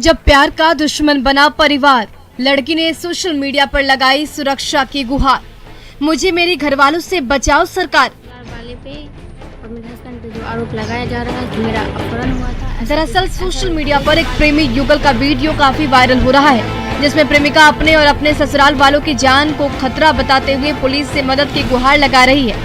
जब प्यार का दुश्मन बना परिवार, लड़की ने सोशल मीडिया पर लगाई सुरक्षा की गुहार। मुझे मेरे घर वालों से बचाओ सरकार। वाले पे और मेरे हस्बैंड पे जो आरोप लगाया जा रहा है कि मेरा अपहरण हुआ था। दरअसल सोशल मीडिया पर एक प्रेमी युगल का वीडियो काफी वायरल हो रहा है, जिसमें प्रेमिका अपने और अपने ससुराल वालों की जान को खतरा बताते हुए पुलिस से मदद की गुहार लगा रही है।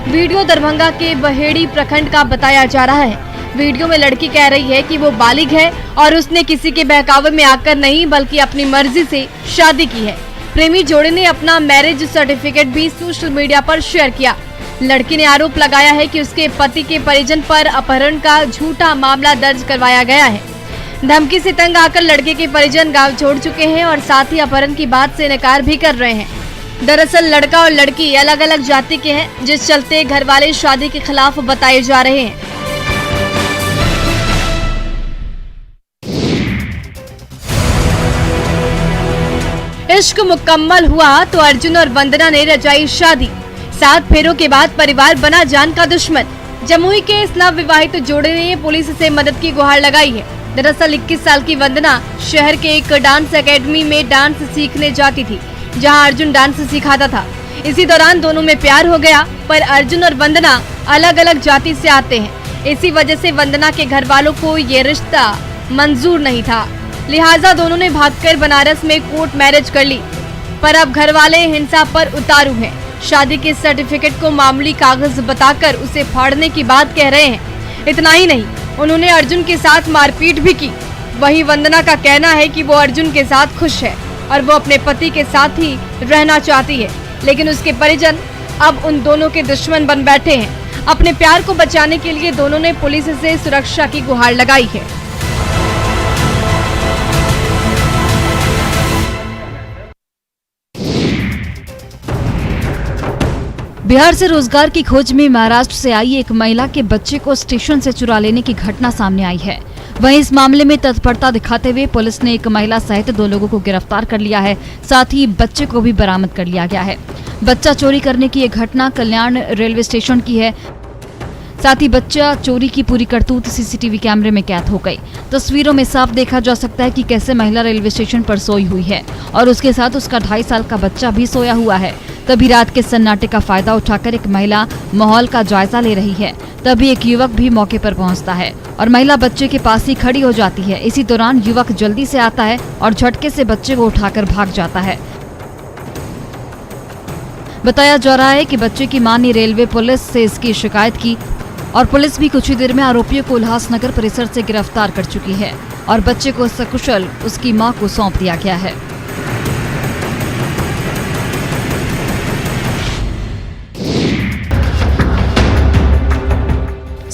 वीडियो दरभंगा के बहेड़ी प्रखंड का बताया जा रहा है। वीडियो में लड़की कह रही है कि वो बालिग है और उसने किसी के बहकावे में आकर नहीं बल्कि अपनी मर्जी से शादी की है। प्रेमी जोड़े ने अपना मैरिज सर्टिफिकेट भी सोशल मीडिया पर शेयर किया। लड़की ने आरोप लगाया है कि उसके पति के परिजन पर अपहरण का झूठा मामला दर्ज करवाया गया है। धमकी से तंग आकर लड़के के परिजन गांव छोड़ चुके हैं और साथ ही अपहरण की बात से इनकार भी कर रहे हैं। दरअसल लड़का और लड़की अलग अलग जाति के हैं, जिस चलते घर वाले शादी के खिलाफ बताए जा रहे हैं। इश्क मुकम्मल हुआ तो अर्जुन और वंदना ने रचाई शादी। 7 फेरों के बाद परिवार बना जान का दुश्मन। जमुई के इस नव विवाहित जोड़े ने पुलिस से मदद की गुहार लगाई है। दरअसल 21 साल की वंदना शहर के एक डांस एकेडमी में डांस सीखने जाती थी, जहां अर्जुन डांस सिखाता था। इसी दौरान दोनों में प्यार हो गया, पर अर्जुन और वंदना अलग अलग जाति से आते हैं। इसी वजह से वंदना के घर वालों को ये रिश्ता मंजूर नहीं था, लिहाजा दोनों ने भागकर बनारस में कोर्ट मैरिज कर ली। पर अब घर वाले हिंसा पर उतारू हैं। शादी के सर्टिफिकेट को मामूली कागज बताकर उसे फाड़ने की बात कह रहे हैं। इतना ही नहीं, उन्होंने अर्जुन के साथ मारपीट भी की। वहीं वंदना का कहना है कि वो अर्जुन के साथ खुश है और वो अपने पति के साथ ही रहना चाहती है, लेकिन उसके परिजन अब उन दोनों के दुश्मन बन बैठे हैं। अपने प्यार को बचाने के लिए दोनों ने पुलिस से सुरक्षा की गुहार लगाई है। बिहार से रोजगार की खोज में महाराष्ट्र से आई एक महिला के बच्चे को स्टेशन से चुरा लेने की घटना सामने आई है। वहीं इस मामले में तत्परता दिखाते हुए पुलिस ने एक महिला सहित 2 लोगों को गिरफ्तार कर लिया है। साथ ही बच्चे को भी बरामद कर लिया गया है। बच्चा चोरी करने की ये घटना कल्याण रेलवे स्टेशन की है। साथ ही बच्चा चोरी की पूरी करतूत सीसीटीवी कैमरे में कैद हो गई। तस्वीरों में साफ देखा जा सकता है कि कैसे महिला रेलवे स्टेशन पर सोई हुई है और उसके साथ उसका 2.5 साल का बच्चा भी सोया हुआ है। तभी रात के सन्नाटे का फायदा उठाकर एक महिला माहौल का जायजा ले रही है। तभी एक युवक भी मौके पर पहुंचता है और महिला बच्चे के पास ही खड़ी हो जाती है। इसी दौरान युवक जल्दी से आता है और झटके से बच्चे को उठाकर भाग जाता है। बताया जा रहा है कि बच्चे की मां ने रेलवे पुलिस से इसकी शिकायत की और पुलिस भी कुछ ही देर में आरोपियों को उल्लासनगर परिसर से गिरफ्तार कर चुकी है और बच्चे को सकुशल उसकी मां को सौंप दिया गया है।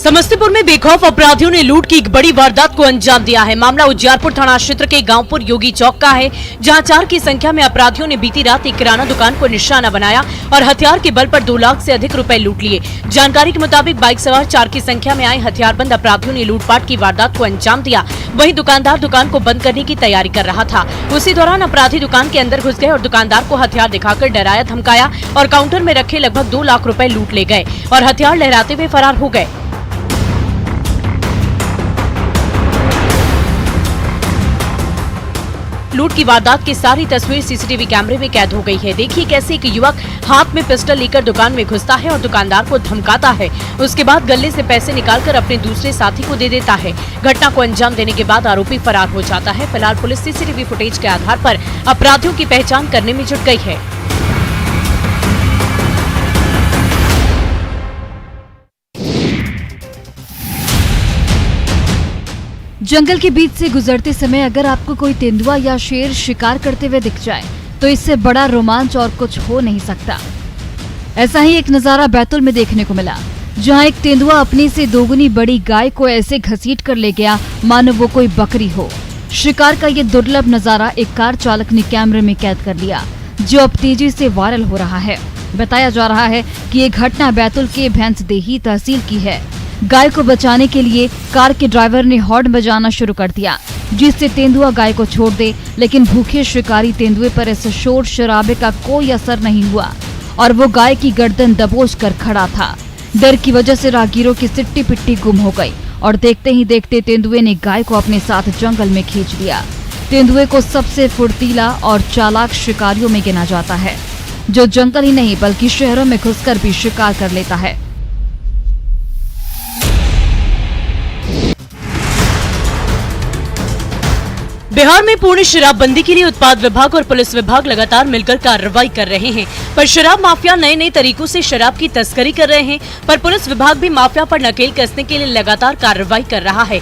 समस्तीपुर में बेखौफ अपराधियों ने लूट की एक बड़ी वारदात को अंजाम दिया है। मामला उज्जियारपुर थाना क्षेत्र के गांवपुर योगी चौक का है, जहां 4 की संख्या में अपराधियों ने बीती रात एक किराना दुकान को निशाना बनाया और हथियार के बल पर 2 लाख से अधिक रुपए लूट लिए। जानकारी के मुताबिक बाइक सवार 4 की संख्या में आए हथियारबंद अपराधियों ने लूटपाट की वारदात को अंजाम दिया। वहीं दुकानदार दुकान को बंद करने की तैयारी कर रहा था। उसी दौरान अपराधी दुकान के अंदर घुस गए और दुकानदार को हथियार दिखाकर डराया धमकाया और काउंटर में रखे लगभग 2 लाख रुपए लूट ले गए और हथियार लहराते हुए फरार हो गए। लूट की वारदात की सारी तस्वीर सीसीटीवी कैमरे में कैद हो गई है। देखिए कैसे एक युवक हाथ में पिस्टल लेकर दुकान में घुसता है और दुकानदार को धमकाता है। उसके बाद गले से पैसे निकालकर अपने दूसरे साथी को दे देता है। घटना को अंजाम देने के बाद आरोपी फरार हो जाता है। फिलहाल पुलिस सीसीटीवी फुटेज के आधार पर अपराधियों की पहचान करने में जुट गई है। जंगल के बीच से गुजरते समय अगर आपको कोई तेंदुआ या शेर शिकार करते हुए दिख जाए तो इससे बड़ा रोमांच और कुछ हो नहीं सकता। ऐसा ही एक नजारा बैतूल में देखने को मिला, जहां एक तेंदुआ अपनी से 2 गुनी बड़ी गाय को ऐसे घसीट कर ले गया मानो वो कोई बकरी हो। शिकार का ये दुर्लभ नजारा एक कार चालक ने कैमरे में कैद कर लिया, जो अब तेजी से वायरल हो रहा है। बताया जा रहा है कि ये घटना बैतूल के भैंसदेही तहसील की है। गाय को बचाने के लिए कार के ड्राइवर ने हॉर्न बजाना शुरू कर दिया, जिससे तेंदुआ गाय को छोड़ दे, लेकिन भूखे शिकारी तेंदुए पर इस शोर शराबे का कोई असर नहीं हुआ और वो गाय की गर्दन दबोच कर खड़ा था। डर की वजह से राहगीरों की सिट्टी पिट्टी गुम हो गई और देखते ही देखते तेंदुए ने गाय को अपने साथ जंगल में खींच लिया। तेंदुए को सबसे फुर्तीला और चालाक शिकारियों में गिना जाता है, जो जंगल ही नहीं बल्कि शहरों में घुसकर भी शिकार कर लेता है। बिहार में पूर्ण शराबबंदी के लिए उत्पाद विभाग और पुलिस विभाग लगातार मिलकर कार्रवाई कर रहे हैं, पर शराब माफिया नए नए तरीकों से शराब की तस्करी कर रहे हैं। पर पुलिस विभाग भी माफिया पर नकेल कसने के लिए लगातार कार्रवाई कर रहा है।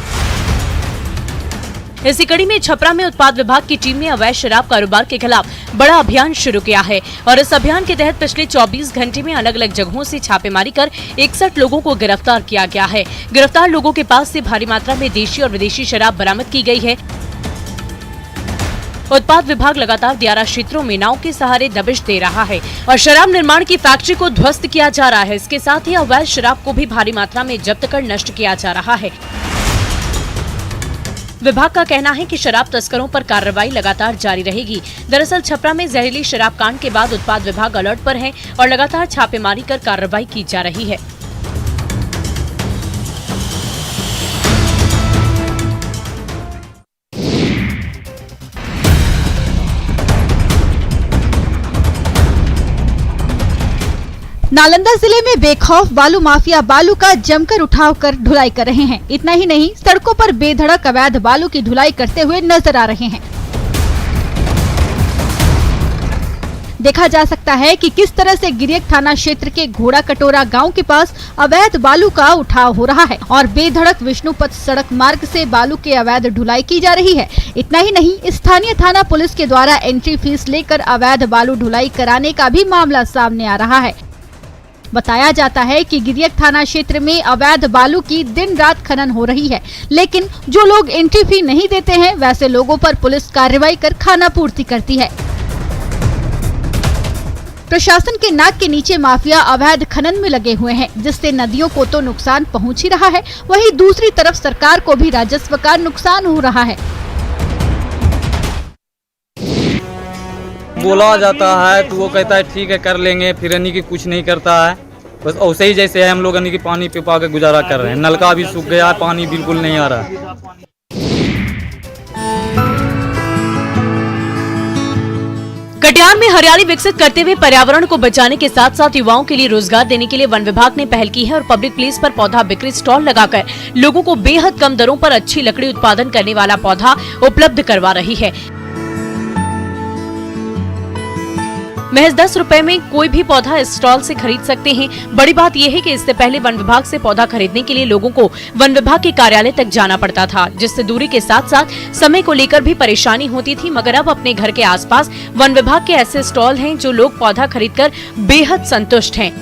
इसी कड़ी में छपरा में उत्पाद विभाग की टीम ने अवैध शराब कारोबार के खिलाफ बड़ा अभियान शुरू किया है और इस अभियान के तहत पिछले 24 घंटे में अलग अलग जगहों से छापेमारी कर 61 लोगों को गिरफ्तार किया गया है। गिरफ्तार लोगों के पास से भारी मात्रा में देशी और विदेशी शराब बरामद की गई है। उत्पाद विभाग लगातार दियारा क्षेत्रों में नाव के सहारे दबिश दे रहा है और शराब निर्माण की फैक्ट्री को ध्वस्त किया जा रहा है। इसके साथ ही अवैध शराब को भी भारी मात्रा में जब्त कर नष्ट किया जा रहा है। विभाग का कहना है कि शराब तस्करों पर कार्रवाई लगातार जारी रहेगी। दरअसल छपरा में जहरीली शराब कांड के बाद उत्पाद विभाग अलर्ट पर है और लगातार छापेमारी कर कार्रवाई की जा रही है। नालंदा जिले में बेखौफ बालू माफिया बालू का जमकर उठाव कर ढुलाई कर रहे हैं। इतना ही नहीं, सड़कों पर बेधड़क अवैध बालू की ढुलाई करते हुए नजर आ रहे हैं। देखा जा सकता है कि किस तरह से गिरियक थाना क्षेत्र के घोड़ा कटोरा गांव के पास अवैध बालू का उठाव हो रहा है और बेधड़क विष्णुपथ सड़क मार्ग से बालू के अवैध ढुलाई की जा रही है। इतना ही नहीं, स्थानीय थाना पुलिस के द्वारा एंट्री फीस लेकर अवैध बालू ढुलाई कराने का भी मामला सामने आ रहा है। बताया जाता है कि गिरियक थाना क्षेत्र में अवैध बालू की दिन रात खनन हो रही है, लेकिन जो लोग एंट्री फी नहीं देते हैं वैसे लोगों पर पुलिस कार्रवाई कर खाना पूर्ति करती है। प्रशासन के नाक के नीचे माफिया अवैध खनन में लगे हुए हैं, जिससे नदियों को तो नुकसान पहुंच ही रहा है, वहीं दूसरी तरफ सरकार को भी राजस्व का नुकसान हो रहा है। बोला जाता है तो वो कहता है ठीक है कर लेंगे, फिर यानी कि कुछ नहीं करता है। बस ऐसे ही जैसे है, हम लोग यानी कि पानी पिपा के गुजारा कर रहे हैं। नलका भी सूख गया है, पानी बिल्कुल नहीं आ रहा है। कटिहार में हरियाली विकसित करते हुए पर्यावरण को बचाने के साथ साथ युवाओं के लिए रोजगार देने के लिए वन विभाग ने पहल की है और पब्लिक प्लेस पर पौधा बिक्री स्टॉल लगाकर लोगों को बेहद कम दरों पर अच्छी लकड़ी उत्पादन करने वाला पौधा उपलब्ध करवा रही है। महज 10 रुपए में कोई भी पौधा इस स्टॉल से खरीद सकते हैं। बड़ी बात यह है कि इससे पहले वन विभाग से पौधा खरीदने के लिए लोगों को वन विभाग के कार्यालय तक जाना पड़ता था, जिससे दूरी के साथ साथ समय को लेकर भी परेशानी होती थी। मगर अब अपने घर के आसपास वन विभाग के ऐसे स्टॉल हैं जो लोग पौधा खरीदकर बेहद संतुष्ट हैं।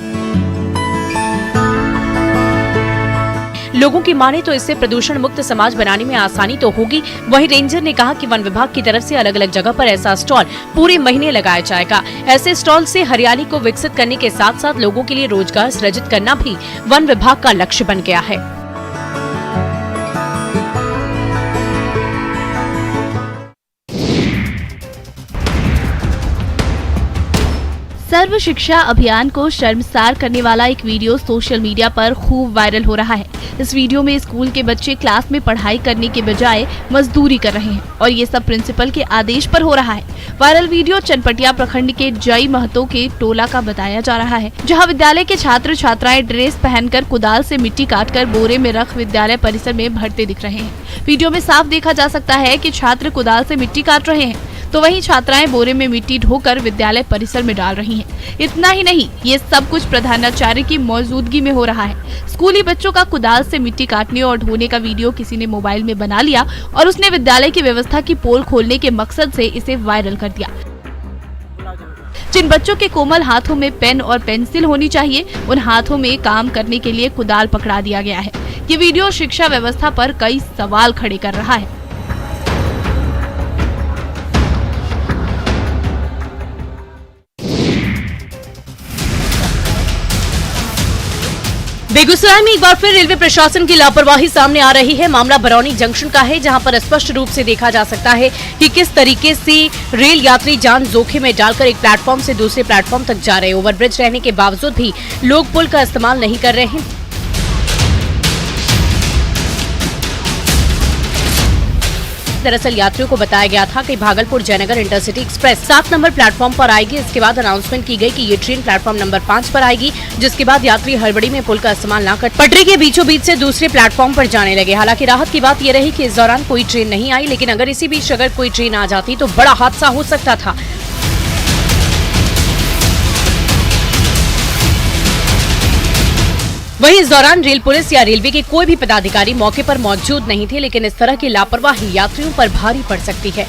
लोगों की माने तो इससे प्रदूषण मुक्त समाज बनाने में आसानी तो होगी। वहीं रेंजर ने कहा कि वन विभाग की तरफ से अलग अलग जगह पर ऐसा स्टॉल पूरे महीने लगाया जाएगा। ऐसे स्टॉल से हरियाली को विकसित करने के साथ साथ लोगों के लिए रोजगार सृजित करना भी वन विभाग का लक्ष्य बन गया है। सर्व शिक्षा अभियान को शर्मसार करने वाला एक वीडियो सोशल मीडिया पर खूब वायरल हो रहा है। इस वीडियो में स्कूल के बच्चे क्लास में पढ़ाई करने के बजाय मजदूरी कर रहे हैं और ये सब प्रिंसिपल के आदेश पर हो रहा है। वायरल वीडियो चनपटिया प्रखंड के जय महतो के टोला का बताया जा रहा है, जहां विद्यालय के छात्र छात्राएं ड्रेस पहनकर कुदाल से मिट्टी काटकर बोरे में रख विद्यालय परिसर में भरते दिख रहे हैं। वीडियो में साफ देखा जा सकता है कि छात्र कुदाल से मिट्टी काट रहे हैं तो वहीं छात्राएं बोरे में मिट्टी ढोकर विद्यालय परिसर में डाल रही हैं। इतना ही नहीं, ये सब कुछ प्रधानाचार्य की मौजूदगी में हो रहा है। स्कूली बच्चों का कुदाल से मिट्टी काटने और ढोने का वीडियो किसी ने मोबाइल में बना लिया और उसने विद्यालय की व्यवस्था की पोल खोलने के मकसद से इसे वायरल कर दिया। जिन बच्चों के कोमल हाथों में पेन और पेंसिल होनी चाहिए, उन हाथों में काम करने के लिए कुदाल पकड़ा दिया गया है। ये वीडियो शिक्षा व्यवस्था पर कई सवाल खड़े कर रहा है। बेगूसराय में एक बार फिर रेलवे प्रशासन की लापरवाही सामने आ रही है। मामला बरौनी जंक्शन का है, जहां पर स्पष्ट रूप से देखा जा सकता है कि किस तरीके से रेल यात्री जान जोखिम में डालकर एक प्लेटफॉर्म से दूसरे प्लेटफॉर्म तक जा रहे हैं। ओवरब्रिज रहने के बावजूद भी लोग पुल का इस्तेमाल नहीं कर रहे हैं। दरअसल यात्रियों को बताया गया था कि Bhagalpur Jaynagar intercity express 7 number platform पर आएगी। इसके बाद अनाउंसमेंट की गई कि ये ट्रेन प्लेटफॉर्म नंबर 5 पर आएगी, जिसके बाद यात्री हड़बड़ी में पुल का इस्तेमाल न कर पटरी के बीचों बीच से दूसरे प्लेटफॉर्म पर जाने लगे। हालांकि राहत की बात यह रही कि इस दौरान कोई ट्रेन नहीं आई, लेकिन अगर इसी बीच अगर कोई ट्रेन आ जाती तो बड़ा हादसा हो सकता था। वहीं इस दौरान रेल पुलिस या रेलवे के कोई भी पदाधिकारी मौके पर मौजूद नहीं थे, लेकिन इस तरह की लापरवाही यात्रियों पर भारी पड़ सकती है।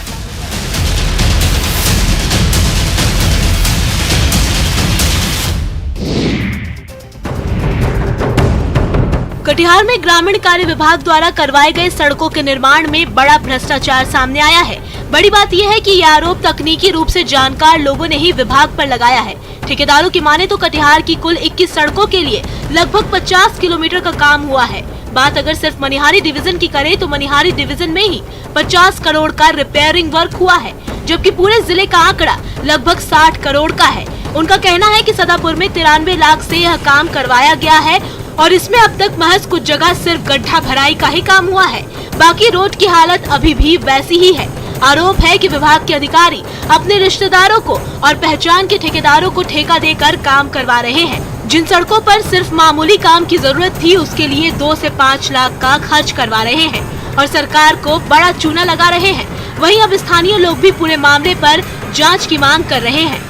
कटिहार में ग्रामीण कार्य विभाग द्वारा करवाए गए सड़कों के निर्माण में बड़ा भ्रष्टाचार सामने आया है। बड़ी बात यह है कि यह आरोप तकनीकी रूप से जानकार लोगों ने ही विभाग पर लगाया है। ठेकेदारों की माने तो कटिहार की कुल 21 सड़कों के लिए लगभग 50 किलोमीटर का काम हुआ है। बात अगर सिर्फ मनिहारी डिवीजन की करें तो मनिहारी डिवीजन में ही 50 करोड़ का रिपेयरिंग वर्क हुआ है, जबकि पूरे जिले का आंकड़ा लगभग 60 करोड़ का है। उनका कहना है कि सदापुर में 93 लाख से यह काम करवाया गया है और इसमें अब तक महज कुछ जगह सिर्फ गड्ढा भराई का ही काम हुआ है, बाकी रोड की हालत अभी भी वैसी ही है। आरोप है कि विभाग के अधिकारी अपने रिश्तेदारों को और पहचान के ठेकेदारों को ठेका देकर काम करवा रहे हैं। जिन सड़कों पर सिर्फ मामूली काम की जरूरत थी उसके लिए 2 से 5 लाख का खर्च करवा रहे हैं और सरकार को बड़ा चूना लगा रहे हैं। वहीं अब स्थानीय लोग भी पूरे मामले पर जांच की मांग कर रहे हैं।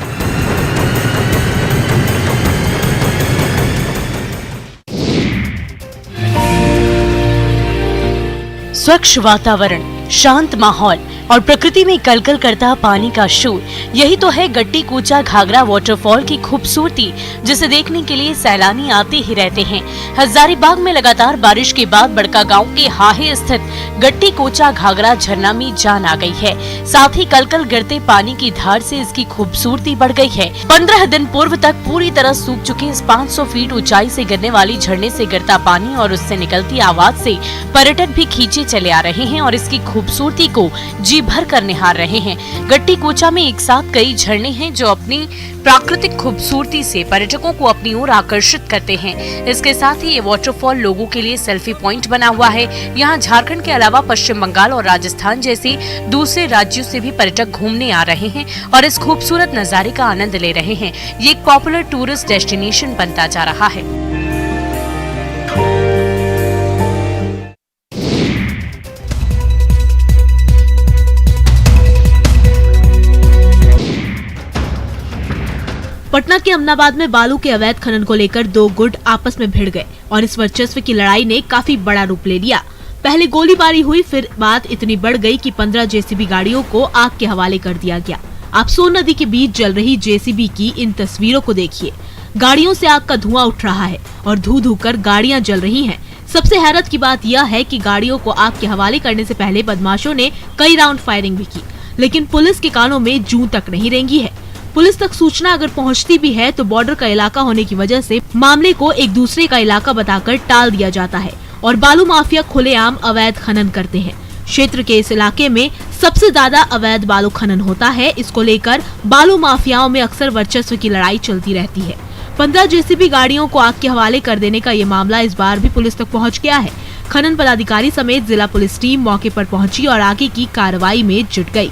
स्वच्छ वातावरण, शांत माहौल और प्रकृति में कलकल करता पानी का शोर, यही तो है गट्टी कूचा घाघरा वाटरफॉल की खूबसूरती, जिसे देखने के लिए सैलानी आते ही रहते हैं। हजारीबाग में लगातार बारिश के बाद बड़का गांव के हाहे स्थित गट्टी कोचा घाघरा झरना में जान आ गई है। साथ ही कलकल गिरते पानी की धार से इसकी खूबसूरती बढ़ गई है। 15 दिन पूर्व तक पूरी तरह सूख चुके इस 500 फीट ऊंचाई से गिरने वाली झरने से गिरता पानी और उससे निकलती आवाज से पर्यटक भी खींचे चले आ रहे हैं और इसकी खूबसूरती को जी भर कर निहार रहे हैं। गट्टी कोचा में एक साथ कई झरने हैं जो अपनी प्राकृतिक खूबसूरती से पर्यटकों को अपनी ओर आकर्षित करते हैं। इसके साथ ही ये वाटरफॉल लोगों के लिए सेल्फी पॉइंट बना हुआ है। यहाँ झारखंड के अलावा पश्चिम बंगाल और राजस्थान जैसे दूसरे राज्यों से भी पर्यटक घूमने आ रहे हैं और इस खूबसूरत नजारे का आनंद ले रहे हैं। ये एक पॉपुलर टूरिस्ट डेस्टिनेशन बनता जा रहा है। पटना के अमनाबाद में बालू के अवैध खनन को लेकर 2 गुट आपस में भिड़ गए और इस वर्चस्व की लड़ाई ने काफी बड़ा रूप ले लिया। पहले गोलीबारी हुई, फिर बात इतनी बढ़ गई कि 15 जेसीबी गाड़ियों को आग के हवाले कर दिया गया। आप सोन नदी के बीच जल रही जेसीबी की इन तस्वीरों को देखिए। गाड़ियों से आग का धुआं उठ रहा है और धू धू कर गाड़ियां जल रही हैं। सबसे हैरत की बात यह है कि गाड़ियों को आग के हवाले करने से पहले बदमाशों ने कई राउंड फायरिंग भी की, लेकिन पुलिस के कानों में जूं तक नहीं रेंगी है। पुलिस तक सूचना अगर पहुंचती भी है तो बॉर्डर का इलाका होने की वजह से मामले को एक दूसरे का इलाका बताकर टाल दिया जाता है और बालू माफिया खुलेआम अवैध खनन करते हैं। क्षेत्र के इस इलाके में सबसे ज्यादा अवैध बालू खनन होता है। इसको लेकर बालू माफियाओं में अक्सर वर्चस्व की लड़ाई चलती रहती है। 15 जेसीबी गाड़ियों को आग के हवाले कर देने का ये मामला इस बार भी पुलिस तक पहुँच गया है। खनन पदाधिकारी समेत जिला पुलिस टीम मौके पर पहुंची और आगे की कार्रवाई में जुट गई।